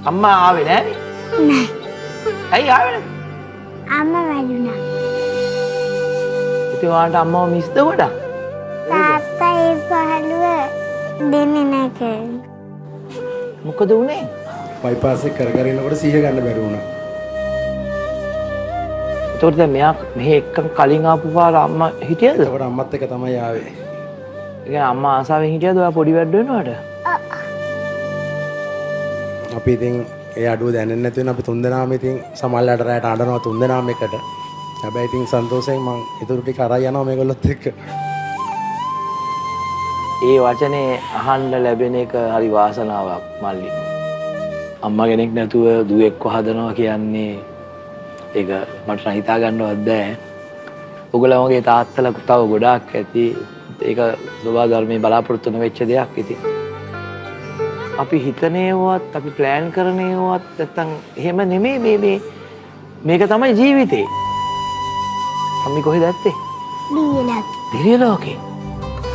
අම්මා ආවේ නෑනේ. නෑ. ඇයි ආවේ නැද්ද? අම්මා වැළුණා. ඉතින් ඔයාලට අම්මව මිස්ද ගොඩක්? තාත්තා ඒ පහළුව දෙන්නේ නැහැ කියලා. මොකද උනේ? බයිපාස් එක කර ඉන්නකොට සිහිය ගන්න බැරි වුණා. ඒතකොට දැන් මෙයා මෙහෙ එක්කම කලින් ආපු පාර අම්මා හිටියද? එතකොට අම්මත් එක්ක තමයි ආවේ. ඒ කියන්නේ අම්මා ආසාවෙන් හිටියද ඔයා පොඩි වැඩ වෙනවට? අපි ඉතින් ඒ අඩුව දැනෙන්නේ නැති වෙන අපි තුන්දෙනාම ඉතින් සමහරලාට රැයට අඬනවා තුන්දෙනාම එකට. හැබැයි ඉතින් සන්තෝෂයෙන් මං ඊටු ටික අරන් යනවා මේගොල්ලොත් එක්ක. ඒ වචනේ අහන්න ලැබෙන එක හරි වාසනාවක් මල්ලි. අම්මා කෙනෙක් නැතුව දුවෙක්ව හදනවා කියන්නේ ඒක මට නම් හිතා ගන්නවත් බෑ. ඔයගොල්ලෝ වගේ තාත්තලා තව ගොඩාක් ඇති. ඒක සබා ධර්මයේ බලාපොරොත්තු වෙච්ච දෙයක් ඉතින්. අපි හිතනේවත් අපි ප්ලෑන් කරනේවත් නැත්තම් එහෙම නෙමෙයි මේක තමයි ජීවිතේ. අපි කොහෙද ඇත්තේ? දීලා. දිව්‍ය ලෝකේ.